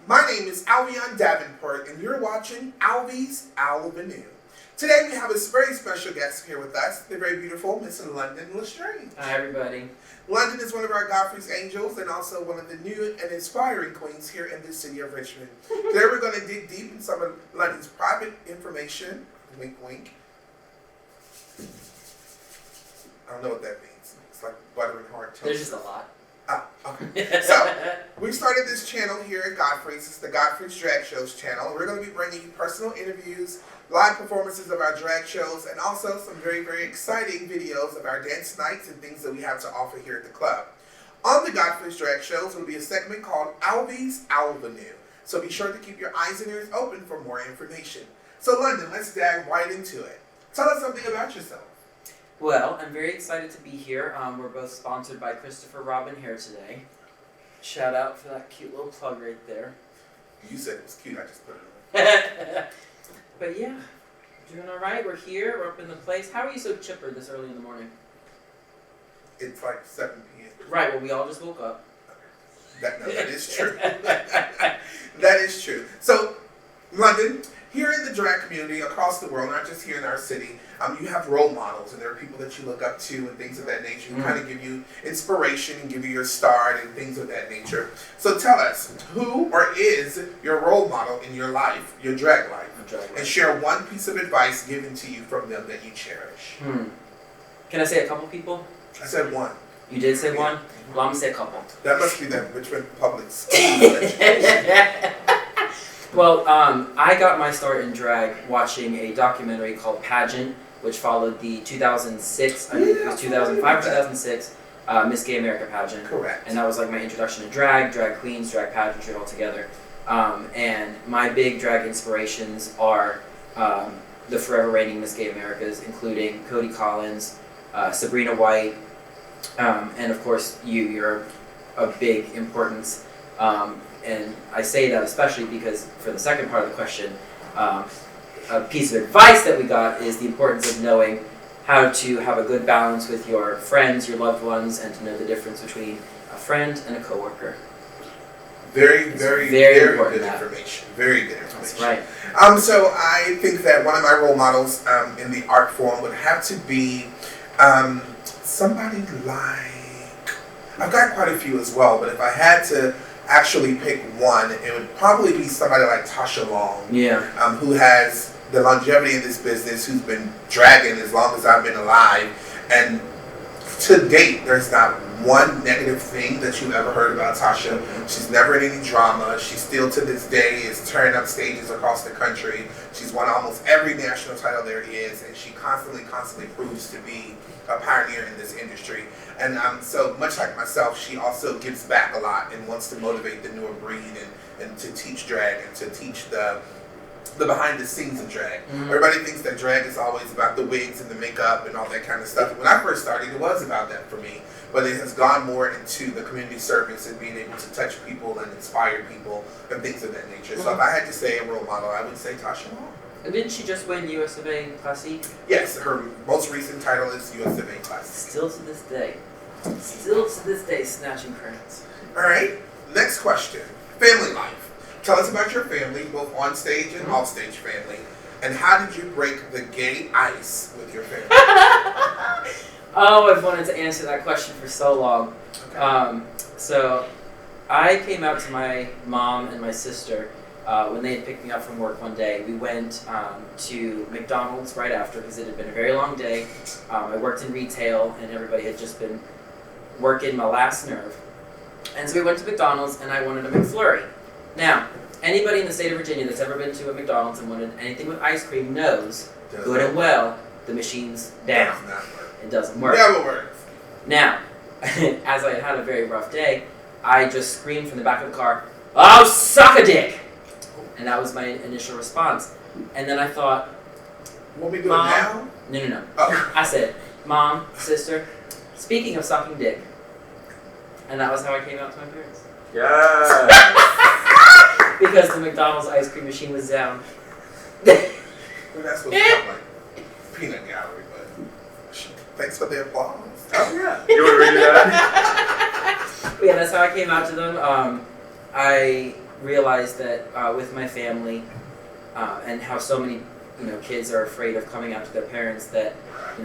My name is Alvion Daveport, and you're watching Alvinue. Today we have a very special guest here with us, the very beautiful Miss London Lestrange. Hi, everybody. London is one of our Godfrey's angels and also one of the new and inspiring queens here in the city of Richmond. Today we're going to dig deep in some of London's private information. Wink, wink. I don't know what that means. It's like butter and hard toast. There's just a lot. Okay. So, we started this channel here at Godfrey's. It's the Godfrey's Drag Shows channel. We're going to be bringing you personal interviews, live performances of our drag shows, and also some very, very exciting videos of our dance nights and things that we have to offer here at the club. On the Godfrey's Drag Shows will be a segment called Alvinue. So be sure to keep your eyes and ears open for more information. So London, let's dive right into it. Tell us something about yourself. Well, I'm very excited to be here. We're both sponsored by Christopher Robin Hair today. Shout out for that cute little plug right there. You said it was cute, I just put it on. But yeah, doing all right. We're here. We're up in the place. How are you so chipper this early in the morning? It's like 7 p.m. Right, well, we all just woke up. That is true. That is true. So, London, here in the drag community across the world, not just here in our city, you have role models, and there are people that you look up to and things of that nature, who kind of give you inspiration and give you your start and things of that nature. So tell us, who or is your role model in your life, your drag life? And share one piece of advice given to you from them that you cherish. Can I say a couple people? I said one. You did say one? Well, I'm going to say a couple. That must be that Richmond Public School. Well, I got my start in drag watching a documentary called Pageant, which followed the 2006, I think it was 2005 or 2006, Miss Gay America pageant. Correct. And that was like my introduction to drag queens, drag pageantry all together. And my big drag inspirations are the forever reigning Miss Gay Americas, including Cody Collins, Sabrina White, and of course you're a big importance. And I say that especially because for the second part of the question, a piece of advice that we got is the importance of knowing how to have a good balance with your friends, your loved ones, and to know the difference between a friend and a coworker. Very good information. Very good information. That's right. So I think that one of my role models in the art form would have to be somebody like, I've got quite a few as well, but if I had to actually pick one, it would probably be somebody like Tasha Long. Yeah. Who has the longevity in this business, who's been dragging as long as I've been alive, and to date, there's not one negative thing that you've ever heard about Tasha. She's never in any drama. She still to this day is tearing up stages across the country. She's won almost every national title there is, and she constantly proves to be a pioneer in this industry. And so much like myself, she also gives back a lot and wants to motivate the newer breed and to teach drag and to teach the behind the scenes of drag. Everybody thinks that drag is always about the wigs and the makeup and all that kind of stuff. When I first started, it was about that for me. But it has gone more into the community service and being able to touch people and inspire people and things of that nature. So if I had to say a role model, I would say Tasha Long. And didn't she just win US of A Class E? Yes, her most recent title is US of A Class E. Still to this day, snatching crowns. All right, next question. Family life. Tell us about your family, both on stage and off stage family. And how did you break the gay ice with your family? Oh, I've wanted to answer that question for so long. Okay. So I came out to my mom and my sister when they had picked me up from work one day. We went to McDonald's right after because it had been a very long day. I worked in retail and everybody had just been working my last nerve. And so we went to McDonald's and I wanted a McFlurry. Now, anybody in the state of Virginia that's ever been to a McDonald's and wanted anything with ice cream knows, good and well, the machine's down. It doesn't work. Never works. Now, as I had a very rough day, I just screamed from the back of the car, "Oh, suck a dick!" And that was my initial response. And then I thought, what we doing now? No. Oh. I said, "Mom, sister, speaking of sucking dick." And that was how I came out to my parents. Yeah. Because the McDonald's ice cream machine was down. Well, that's what's called like peanut gallery, but thanks for the applause. Oh yeah. You want to redo that? But yeah, that's how I came out to them. I realized that with my family and how so many kids are afraid of coming out to their parents, that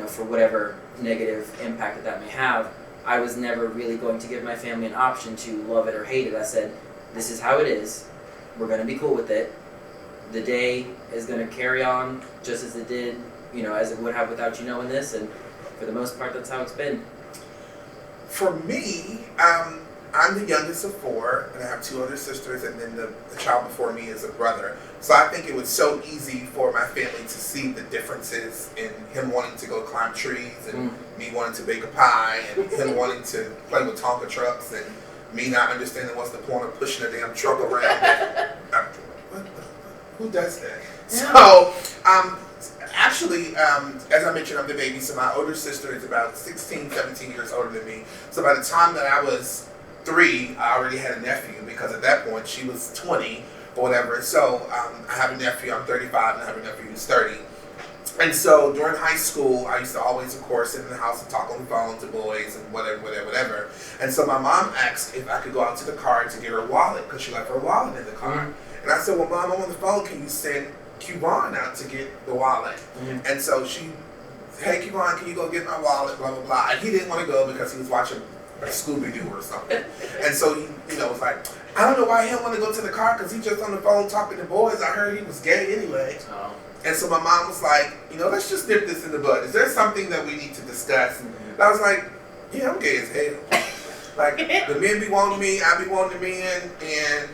for whatever negative impact that may have, I was never really going to give my family an option to love it or hate it. I said, this is how it is. We're going to be cool with it. The day is going to carry on just as it did, as it would have without you knowing this, and for the most part, that's how it's been. For me, I'm the youngest of four, and I have two other sisters, and then the child before me is a brother. So I think it was so easy for my family to see the differences in him wanting to go climb trees, and me wanting to bake a pie, and him wanting to play with Tonka trucks, and me not understanding what's the point of pushing a damn truck around. Who does that? So, actually, as I mentioned, I'm the baby, so my older sister is about 16, 17 years older than me. So by the time that I was 3, I already had a nephew, because at that point she was 20 or whatever. So I have a nephew, I'm 35, and I have a nephew who's 30. And so during high school, I used to always, of course, sit in the house and talk on the phone to boys and whatever. And so my mom asked if I could go out to the car to get her wallet, because she left her wallet in the car. And I said, well, Mom, I'm on the phone. Can you send Cubon out to get the wallet? And so she, hey, Cubon, can you go get my wallet, blah, blah, blah. And he didn't want to go because he was watching Scooby-Doo or something. And so he, was like, I don't know why he don't want to go to the car, because he's just on the phone talking to boys. I heard he was gay anyway. And so my mom was like, let's just nip this in the bud. Is there something that we need to discuss? And I was like, yeah, I'm gay as hell. Like, the men be wanting me, I be wanting the men, and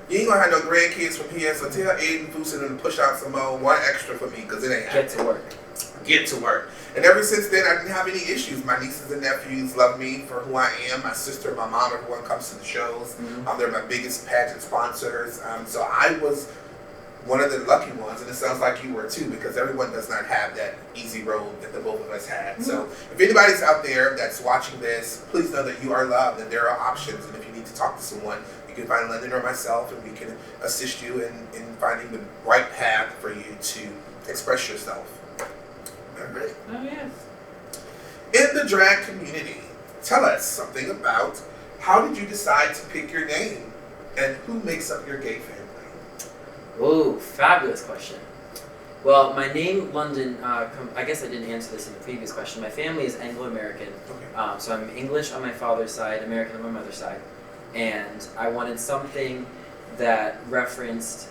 you ain't gonna have no grandkids from here, so tell Aiden Fusin to push out some more, one extra for me, because it ain't happening. Get to work. And ever since then, I didn't have any issues. My nieces and nephews love me for who I am. My sister, my mom, everyone comes to the shows. They're my biggest pageant sponsors. So I was one of the lucky ones, and it sounds like you were too, because everyone does not have that easy road that the both of us had. So if anybody's out there that's watching this, please know that you are loved and there are options. And if you need to talk to someone, you can find London or myself, and we can assist you in finding the right path for you to express yourself. All right. Oh, yeah. In the drag community, tell us something about how did you decide to pick your name, and who makes up your gay family? Oh, fabulous question. Well, my name, London, I guess I didn't answer this in the previous question. My family is Anglo-American. Okay. So I'm English on my father's side, American on my mother's side. And I wanted something that referenced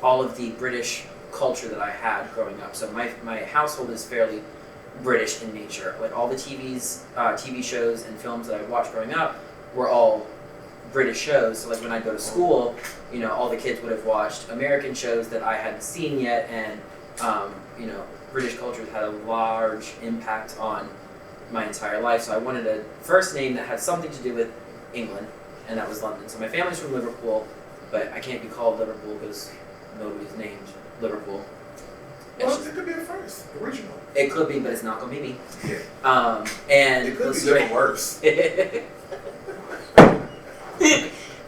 all of the British culture that I had growing up. So my household is fairly British in nature. Like all the TV shows and films that I watched growing up were all British shows. So like when I go to school, all the kids would have watched American shows that I hadn't seen yet, and British culture had a large impact on my entire life. So I wanted a first name that had something to do with England, and that was London. So my family's from Liverpool, but I can't be called Liverpool because nobody's named Liverpool. Well, it could be a first, original. It could be, but it's not gonna be me. Yeah. And it could be a little worse.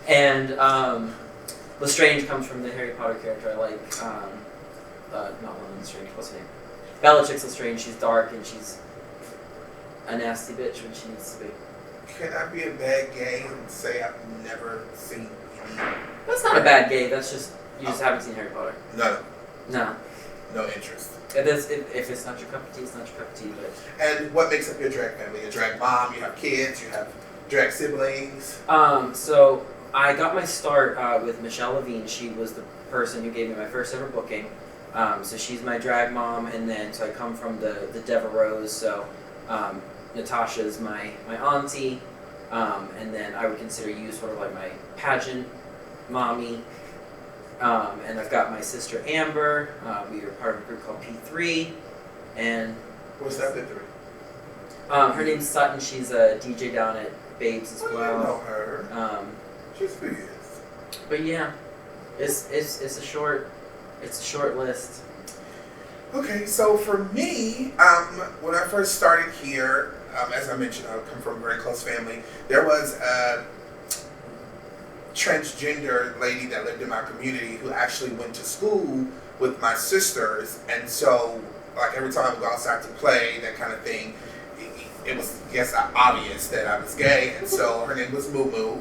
And Lestrange comes from the Harry Potter character I like. Not London Lestrange. What's her name? Bellatrix Lestrange. She's dark and she's a nasty bitch when she needs to be. Can I be a bad gay and say I've never seen any? That's not a bad gay. That's just you just haven't seen Harry Potter. No interest. If it's not your cup of tea, it's not your cup of tea. But And what makes up your drag family? A drag mom, you have kids, you have drag siblings. So I got my start with Michelle Levine. She was the person who gave me my first ever booking. So she's my drag mom, and then so I come from the Devereaux. So Natasha's my auntie, and then I would consider you sort of like my pageant mommy. And I've got my sister Amber. We were part of a group called P3, and What's that P3? her name's Sutton. She's a DJ down at Babes as well. I know her. She's big. But yeah, it's a short list. Okay, so for me, when I first started here, as I mentioned, I come from a very close family. There was a transgender lady that lived in my community who actually went to school with my sisters, and so like every time I would go outside to play, that kind of thing, it was, I guess, obvious that I was gay, and so her name was Moo Moo,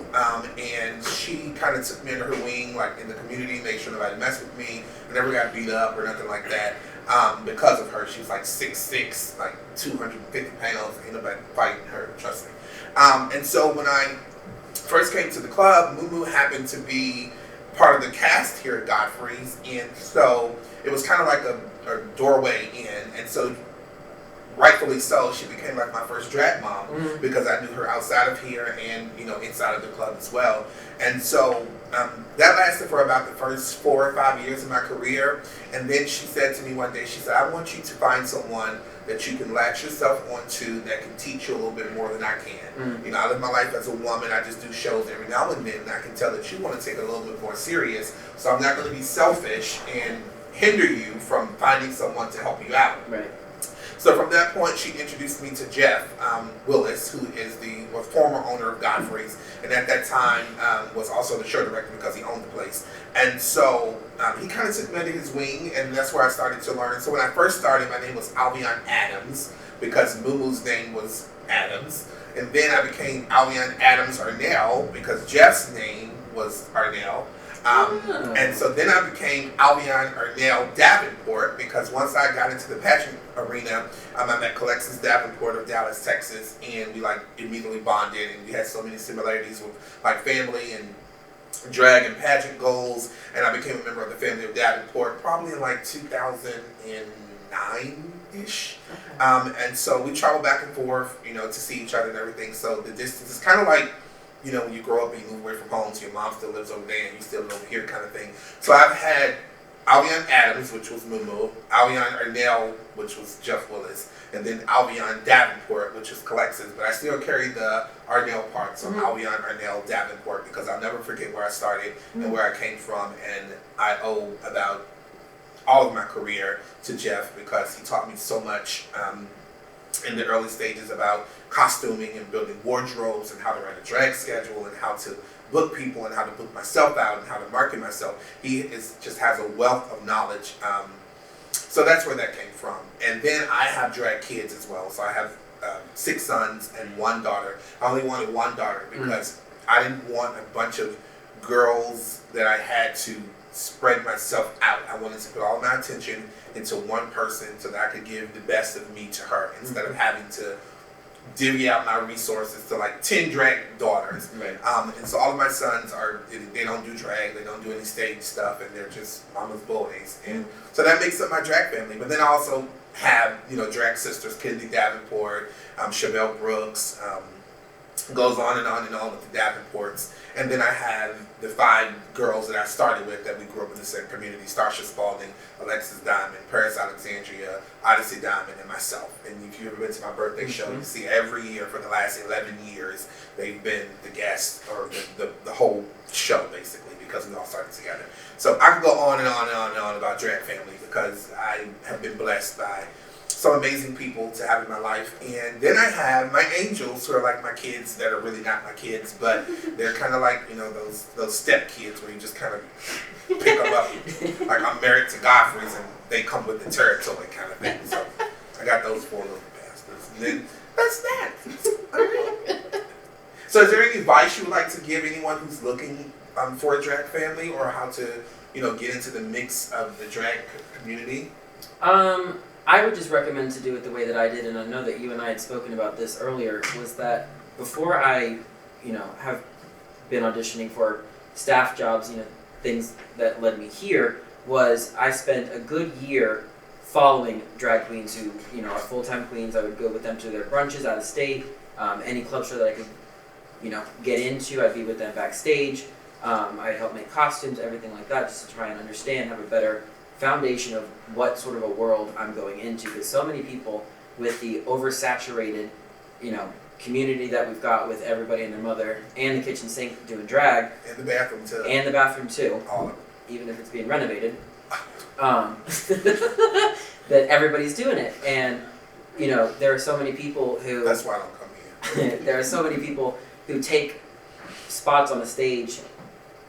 and she kind of took me under her wing, like in the community, made sure nobody messed with me. I never got beat up or nothing like that because of her. She was like 6'6", like 250 pounds. Ain't nobody fighting her, trust me. And so when I first came to the club, Moo Moo happened to be part of the cast here at Godfrey's, and so it was kind of like a doorway in, and so rightfully so, she became like my first drag mom because I knew her outside of here and, you know, inside of the club as well. And so that lasted for about the first 4 or 5 years of my career. And then she said to me one day, she said, I want you to find someone that you can latch yourself onto that can teach you a little bit more than I can. You know, I live my life as a woman. I just do shows every now and then, and I can tell that you want to take it a little bit more serious. So I'm not going to be selfish and hinder you from finding someone to help you out. Right. So from that point, she introduced me to Jeff Willis, who is was former owner of Godfrey's, and at that time was also the show director because he owned the place. And so he kind of took me under his wing, and that's where I started to learn. So when I first started, my name was Alvion Adams because Moo Moo's name was Adams, and then I became Alvion Adams Arnell because Jeff's name was Arnell. And so then I became Alvion Arnell Daveport because once I got into the pageant arena, I met Alexis Daveport of Dallas, Texas, and we like immediately bonded, and we had so many similarities with like family and drag and pageant goals, and I became a member of the family of Daveport probably in like 2009-ish. And so we traveled back and forth, you know, to see each other and everything. So the distance is kind of like, you know, when you grow up and you move away from home, so your mom still lives over there and you still live over here kind of thing. So I've had Alvion Adams, which was Moo Moo, Alvion Arnell, which was Jeff Willis, and then Alvion Daveport, which is Alexis, but I still carry the Arnell part, so Alvion Arnell Daveport, because I'll never forget where I started and where I came from, and I owe about all of my career to Jeff because he taught me so much in the early stages about costuming and building wardrobes and how to write a drag schedule and how to book people and how to book myself out and how to market myself. He just has a wealth of knowledge. So that's where that came from. And then I have drag kids as well. So I have 6 sons and 1 daughter. I only wanted 1 daughter because I didn't want a bunch of girls that I had to spread myself out. I wanted to put all my attention into one person so that I could give the best of me to her instead of having to divvy out my resources to like 10 drag daughters. Right. And so all of my sons they don't do drag, they don't do any stage stuff, and they're just mama's boys. And so that makes up my drag family. But then I also have, you know, drag sisters, Candid Daveport, Chevelle Brooks, goes on and on and on with the Davenports. And then I have the 5 girls that I started with that we grew up in the same community: Starsha Spalding, Alexis Diamond, Paris Alexandria, Odyssey Diamond, and myself. And if you've ever been to my birthday show, you see every year for the last 11 years, they've been the guests or the whole show, basically, because we all started together. So I could go on and on and on and on about drag family because I have been blessed by some amazing people to have in my life. And then I have my angels, who are like my kids that are really not my kids, but they're kind of like, you know, those step kids where you just kind of pick them up. Like I'm married to Godfreys and they come with the territory kind of thing. So I got those 4 little bastards. And then that's that. So is there any advice you would like to give anyone who's looking for a drag family, or how to, you know, get into the mix of the drag community? I would just recommend to do it the way that I did, and I know that you and I had spoken about this earlier, was that before I, you know, have been auditioning for staff jobs, you know, things that led me here, was I spent a good year following drag queens who, you know, are full-time queens. I would go with them to their brunches out of state, any club show that I could, you know, get into, I'd be with them backstage. I'd help make costumes, everything like that, just to try and understand, have a better foundation of what sort of a world I'm going into, because so many people with the oversaturated, you know, community that we've got with everybody and their mother and the kitchen sink doing drag, and the bathroom too, all of it, even if it's being renovated, that everybody's doing it. And you know, there are so many people who, that's why I don't come here. There are so many people who take spots on the stage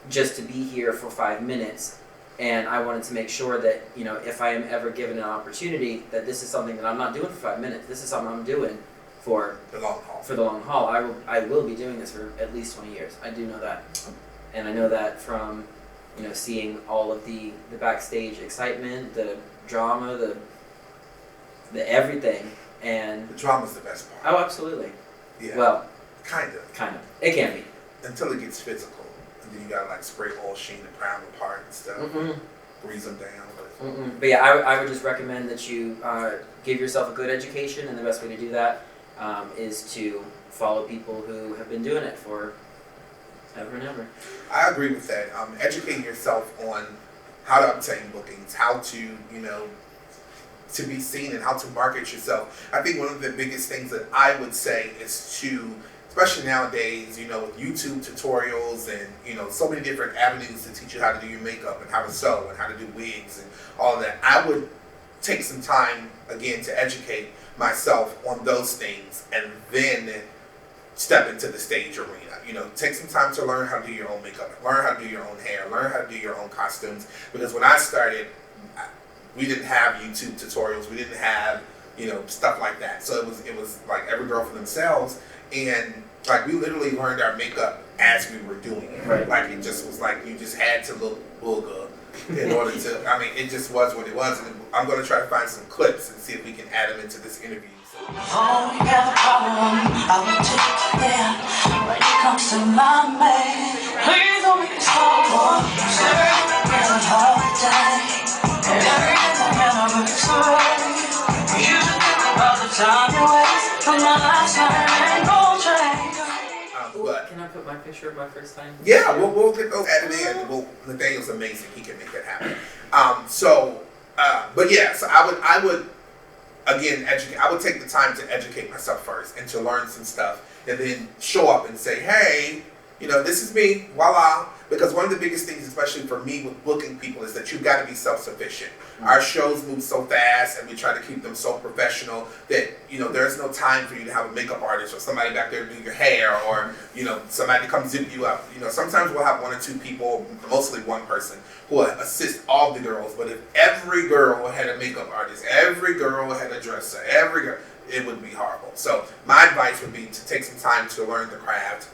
just to be here for 5 minutes. And I wanted to make sure that, you know, if I am ever given an opportunity, that this is something that I'm not doing for 5 minutes. This is something I'm doing for The long haul. for the long haul. I will be doing this for at least 20 years. I do know that, and I know that from seeing all of the backstage excitement, the drama, the everything, and The drama's the best part. oh, absolutely. Yeah. Well, kind of. It can be. Until it gets physical. And then you gotta like spray oil sheen and prime them apart and stuff. Breeze them down. But yeah, I would just recommend that you give yourself a good education, and the best way to do that is to follow people who have been doing it for ever and ever. I agree with that. Educating yourself on how to obtain bookings, how to, to be seen and how to market yourself. I think one of the biggest things that I would say is to, especially nowadays, with YouTube tutorials and, so many different avenues to teach you how to do your makeup and how to sew and how to do wigs and all that. I would take some time, again, to educate myself on those things and then step into the stage arena. Take some time to learn how to do your own makeup, learn how to do your own hair, learn how to do your own costumes. Because when I started, we didn't have YouTube tutorials, we didn't have, stuff like that. So it was like every girl for themselves, and like we literally learned our makeup as we were doing it. Right. Like it just was like you just had to look booga in order to. I mean, it just was what it was. And I'm going to try to find some clips and see if we can add them into this interview. Oh, you got a problem, I will take it there. When it comes to my man, please don't make it slow, boy. Say, it's a hard day, and everything's a anniversary. You should think about the time you waste from my last night and gold chain. But Can I put my picture of my first time? yeah, we'll get those added in. Nathaniel's amazing; he can make that happen. But yeah, so I would. Again, I would take the time to educate myself first and to learn some stuff and then show up and say, hey, this is me, voila. Because one of the biggest things, especially for me with booking people, is that you've got to be self-sufficient. Our shows move so fast and we try to keep them so professional that, there's no time for you to have a makeup artist or somebody back there to do your hair or, somebody to come zip you up. Sometimes we'll have one or two people, mostly one person, who will assist all the girls. But if every girl had a makeup artist, every girl had a dresser, it would be horrible. So my advice would be to take some time to learn the craft.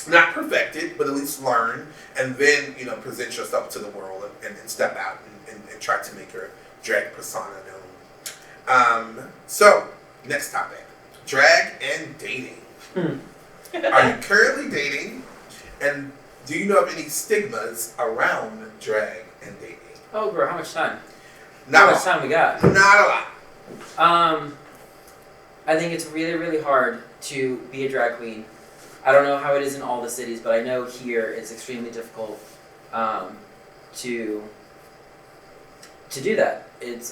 Not perfect it, but at least learn, and then present yourself to the world and step out and try to make your drag persona known. So next topic: drag and dating. Are you currently dating, and do you know of any stigmas around drag and dating? Oh, bro, how much time? Not How a much lot. time we got? Not a lot. I think it's really, really hard to be a drag queen. I don't know how it is in all the cities, but I know here it's extremely difficult to do that. It's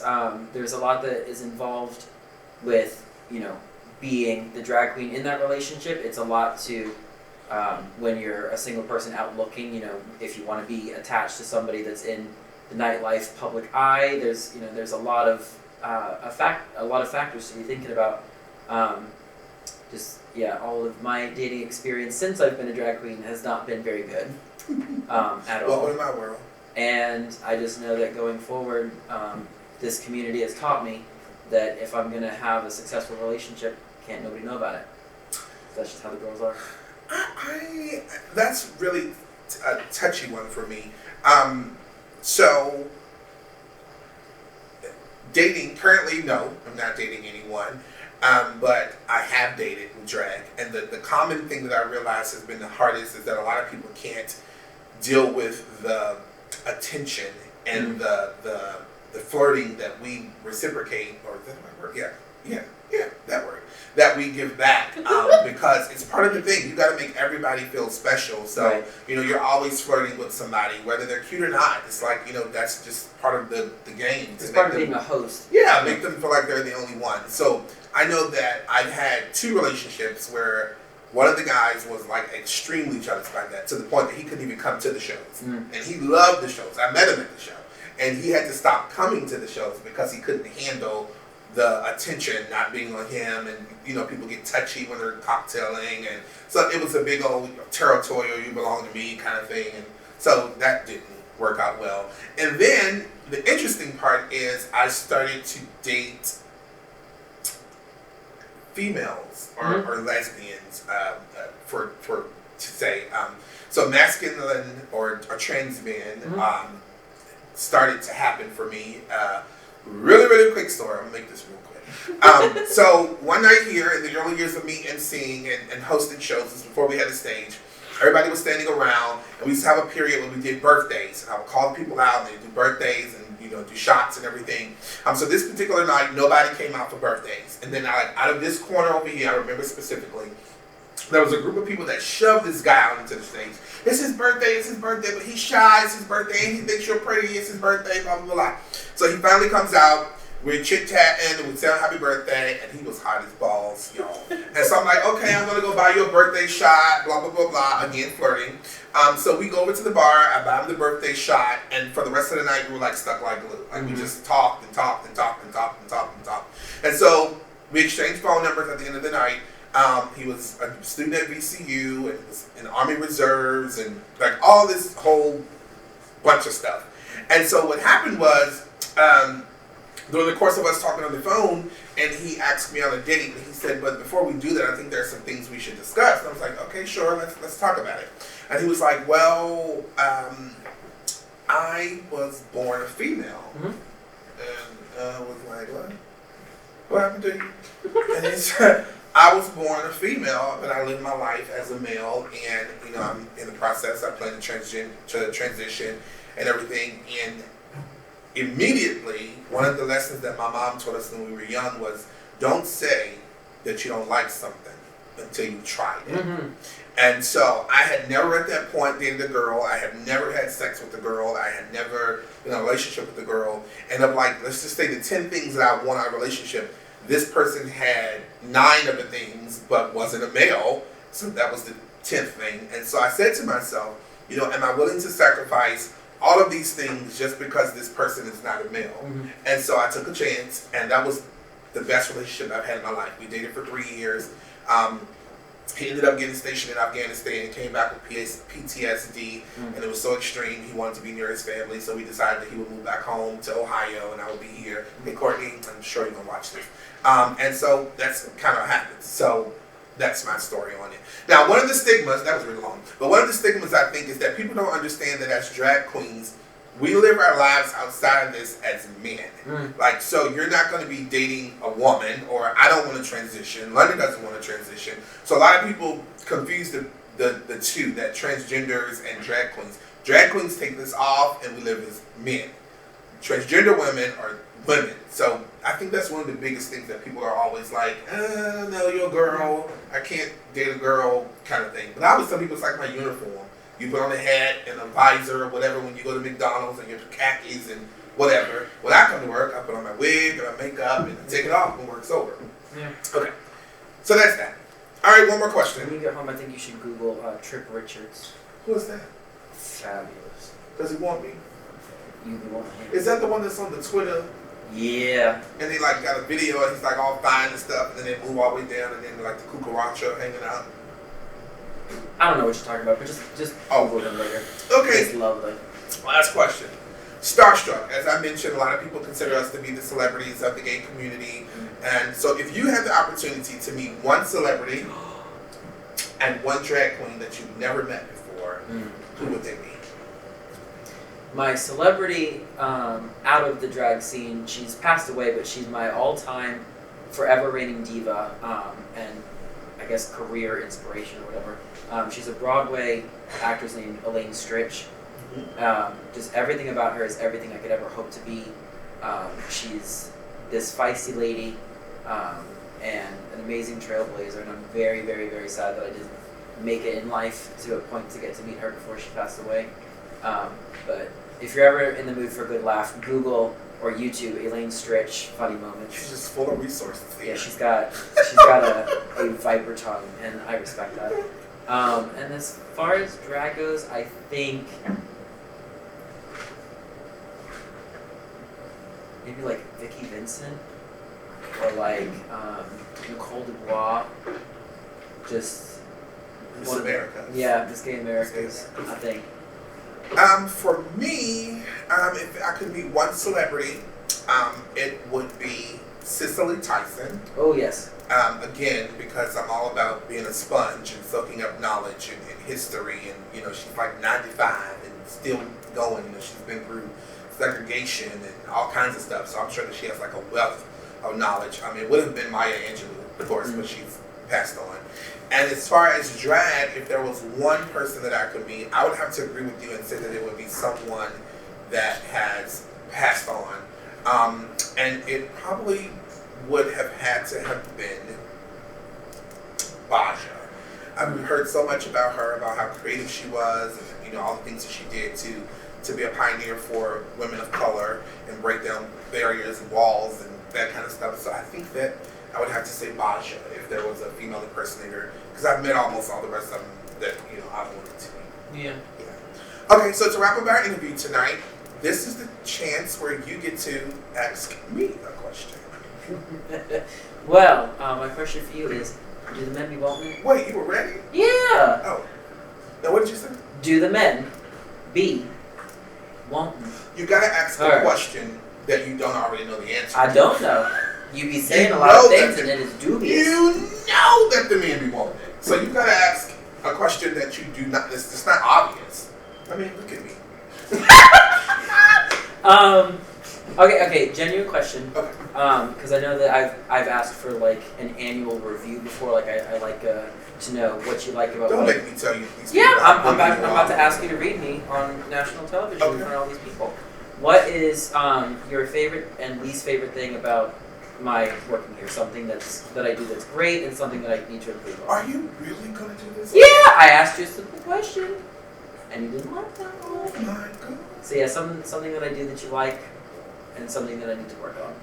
there's a lot that is involved with being the drag queen in that relationship. It's a lot to when you're a single person out looking. If you want to be attached to somebody that's in the nightlife public eye, there's a lot of factors to be thinking about. All of my dating experience since I've been a drag queen has not been very good at all. Welcome to my world. And I just know that going forward, this community has taught me that if I'm going to have a successful relationship, can't nobody know about it. That's just how the girls are. That's really a touchy one for me. So, dating, currently, no, I'm not dating anyone. But I have dated with drag, and the common thing that I realize has been the hardest is that a lot of people can't deal with the attention and the flirting that we reciprocate, or is that my word? Yeah, that word, that we give back, because it's part of the thing. You got to make everybody feel special. So Right. You're always flirting with somebody, whether they're cute or not. It's like that's just part of the game. It's part of being a host. Yeah, make them feel like they're the only one. So I know that I've had 2 relationships where one of the guys was like extremely jealous by that, to the point that he couldn't even come to the shows. And he loved the shows. I met him at the show. And he had to stop coming to the shows because he couldn't handle the attention not being on him. And, people get touchy when they're cocktailing. And so it was a big old territorial, you belong to me kind of thing. And so that didn't work out well. And then the interesting part is I started to date females or lesbians, to say. So masculine or trans men started to happen for me. Really, really quick story. I'm gonna make this real quick. So one night here in the early years of me emceeing and hosting shows, this was before we had a stage, everybody was standing around, and we used to have a period when we did birthdays, and I would call the people out, and they'd do birthdays and do shots and everything. So this particular night, nobody came out for birthdays, and then out of this corner over here, I remember specifically, there was a group of people that shoved this guy out into the stage. It's his birthday, but he's shy, it's his birthday, and he thinks you're pretty, it's his birthday, blah, blah, blah. So he finally comes out, we're chit-chatting, we tell him happy birthday, and he was hot as balls, y'all. And so I'm like, okay, I'm gonna go buy you a birthday shot, blah, blah, blah, blah, again, flirting. So we go over to the bar, I buy him the birthday shot, and for the rest of the night, we were like stuck like glue. Like we just talked and talked and talked and talked and talked and talked. And so we exchanged phone numbers at the end of the night. He was a student at VCU and was in Army Reserves and like all this whole bunch of stuff. And so what happened was, during the course of us talking on the phone, and he asked me on a date, and he said, but before we do that, I think there's some things we should discuss. And I was like, okay, sure, let's talk about it. And he was like, well, I was born a female. And I was like, what happened to you? And he said, I was born a female, but I lived my life as a male, and I'm in the process. I plan to transition and everything. And immediately, one of the lessons that my mom taught us when we were young was, don't say that you don't like something until you tried it. And so I had never at that point dated a girl. I had never had sex with a girl. I had never been in a relationship with a girl. And of like, let's just say the 10 things that I want out of a relationship, this person had 9 of the things, but wasn't a male. So that was the 10th thing. And so I said to myself, am I willing to sacrifice all of these things just because this person is not a male? And so I took a chance, and that was the best relationship I've had in my life. We dated for 3 years. He ended up getting stationed in Afghanistan and came back with PTSD, and it was so extreme, he wanted to be near his family, so we decided that he would move back home to Ohio, and I would be here. Hey, Courtney, I'm sure you're going to watch this. And so that's kind of what happened. So that's my story on it. Now, one of the stigmas, that was really long, but one of the stigmas I think is that people don't understand that as drag queens, we live our lives outside of this as men. Like, so you're not going to be dating a woman, or I don't want to transition. London doesn't want to transition. So a lot of people confuse the two, that transgenders and drag queens. Drag queens take this off, and we live as men. Transgender women are women. So I think that's one of the biggest things that people are always like, no, you're a girl. I can't date a girl kind of thing. But I always tell people it's like my uniform. You put on a hat and a visor or whatever when you go to McDonald's and your khakis and whatever. When I come to work, I put on my wig or my makeup and I take it off when work's over. Yeah. Okay. So that's that. All right, one more question. When you get home, I think you should Google Trip Richards. Who is that? Fabulous. Does he want me? You want him? Is that the one that's on the Twitter? Yeah. And they like got a video and he's like all fine and stuff, and then they move all the way down and then like the cucaracha hanging out. I don't know what you're talking about, but just Google him later. Okay. It's lovely. Last question. Starstruck. As I mentioned, a lot of people consider us to be the celebrities of the gay community. And so if you had the opportunity to meet one celebrity and one drag queen that you've never met before, who would they be? My celebrity out of the drag scene, she's passed away, but she's my all-time forever reigning diva and I guess career inspiration or whatever. She's a Broadway actress named Elaine Stritch. Just everything about her is everything I could ever hope to be. She's this feisty lady and an amazing trailblazer, and I'm very, very, very sad that I didn't make it in life to a point to get to meet her before she passed away. But if you're ever in the mood for a good laugh, Google or YouTube Elaine Stritch funny moments. She's just full of resources. Yeah, she's got a viper tongue, and I respect that. And as far as drag goes, I think maybe like Vicky Vincent or like Nicole Dubois. Just Miss America. Yeah, Miss Gay Americas, I think. For me, if I could meet one celebrity, it would be Cicely Tyson. Oh yes. Again, because I'm all about being a sponge and soaking up knowledge and history, and she's like 95 and still going. She's been through segregation and all kinds of stuff, so I'm sure that she has like a wealth of knowledge. I mean, it would have been Maya Angelou, of course, but she's passed on. And as far as drag, if there was one person that I could meet, I would have to agree with you and say that it would be someone that has passed on. And it probably would have had to have been Baja. I've heard so much about her, about how creative she was, and all the things that she did to be a pioneer for women of color and break down barriers and walls and that kind of stuff. So I think that I would have to say Baja if there was a female impersonator, because I've met almost all the rest of them that I've wanted to meet. Yeah. Okay, so to wrap up our interview tonight, this is the chance where you get to ask me a question. Well, my question for you is, do the men be wanting? Wait, you were ready? Yeah. Oh. Now what did you say? Do the men be wanting? You gotta ask a question that you don't already know the answer I to. don't know. You be saying a lot of things and it is dubious. You know that the men be wanting it. So you gotta ask a question that you do not, it's not obvious. I mean, look at me. Okay, genuine question. Okay. Because I know that I've asked for like an annual review before. Like I like to know what you like about. Don't what make me tell you these Yeah, people I'm about to ask you to read me on national television in front of all these people. What is your favorite and least favorite thing about my working here? Something that I do that's great and something that I need to improve on. Are you really gonna do this? Yeah, I asked you a simple question, and you didn't like that one. Oh my God. So yeah, something that I do that you like, and something that I need to work on.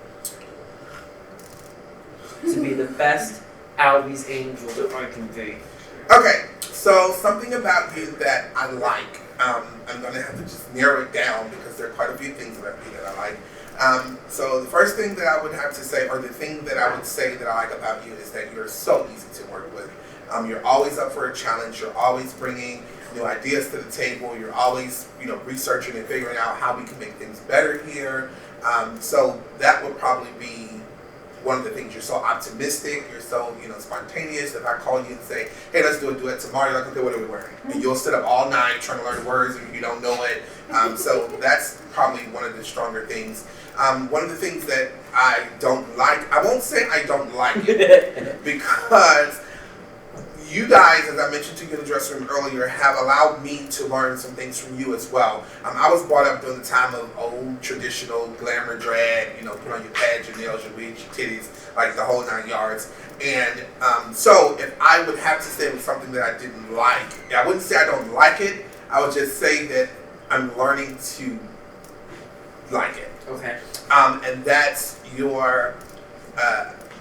To be the best Albie's angel that I can be. Okay, so something about you that I like. I'm going to have to just narrow it down because there are quite a few things about you that I like. So the first thing that I would have to say, or the thing that I would say that I like about you, is that you're so easy to work with. You're always up for a challenge. You're always bringing new ideas to the table. You're always, researching and figuring out how we can make things better here. So that would probably be one of the things. You're so optimistic. You're so, spontaneous. If I call you and say, hey, let's do a duet tomorrow, you're like, okay, what are we wearing? And you'll sit up all night trying to learn words and you don't know it. So that's probably one of the stronger things. One of the things that I don't like, I won't say I don't like it, because you guys, as I mentioned to you in the dressing room earlier, have allowed me to learn some things from you as well. I was brought up during the time of old traditional glamour drag, put on your pads, your nails, your wigs, your titties, like the whole 9 yards. And so if I would have to say it was something that I didn't like, I wouldn't say I don't like it, I would just say that I'm learning to like it. Okay. And that's your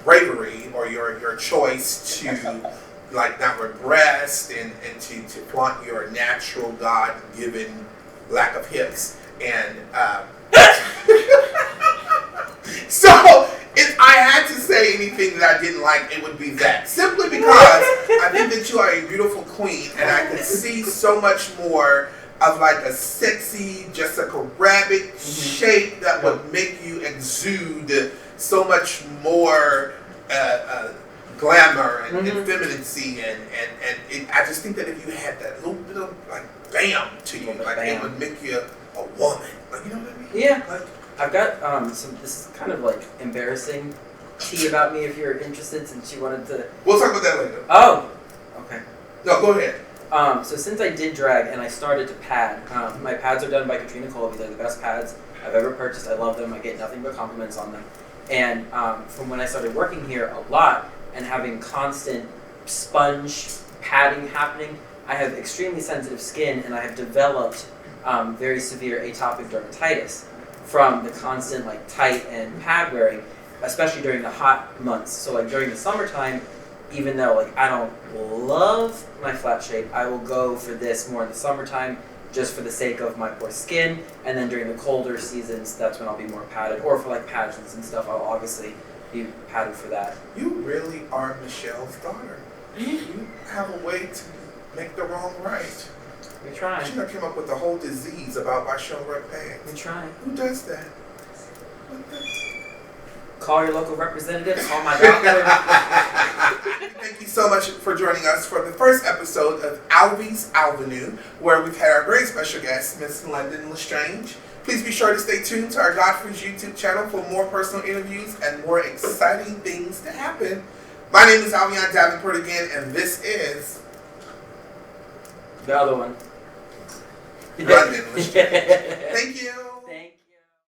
bravery, or your choice to not regress and to flaunt your natural God-given lack of hips. And so if I had to say anything that I didn't like, it would be that. Simply because I think that you are a beautiful queen, and I could see so much more of like a sexy Jessica Rabbit shape that would make you exude so much more glamour and femininity, and I just think that if you had that little bit of bam to you, it would make you a woman. You know what I mean? Yeah. I've got some. This is kind of embarrassing tea about me if you're interested, since you wanted to. We'll talk about that later. Oh. Okay. No, go ahead. So since I did drag and I started to pad, my pads are done by Katrina Colby. They're the best pads I've ever purchased. I love them. I get nothing but compliments on them. And from when I started working here a lot and having constant sponge padding happening, I have extremely sensitive skin, and I have developed very severe atopic dermatitis from the constant tight and pad wearing, especially during the hot months. So during the summertime, even though I don't love my flat shape, I will go for this more in the summertime, just for the sake of my poor skin. And then during the colder seasons, that's when I'll be more padded, or for pageants and stuff, I'll obviously be padded for that. You really are Michelle's daughter. You have a way to make the wrong right. We try. She came up with a whole disease about why she don't wear pants. We try. Who does that? Call your local representative. Call my doctor. Thank you so much for joining us for the first episode of Alvinue, where we've had our very special guest, Miss London Lestrange. Please be sure to stay tuned to our Godfrey's YouTube channel for more personal interviews and more exciting things to happen. My name is Alvion Arnell Daveport again, and this is The other one. London Lestrange. Thank you.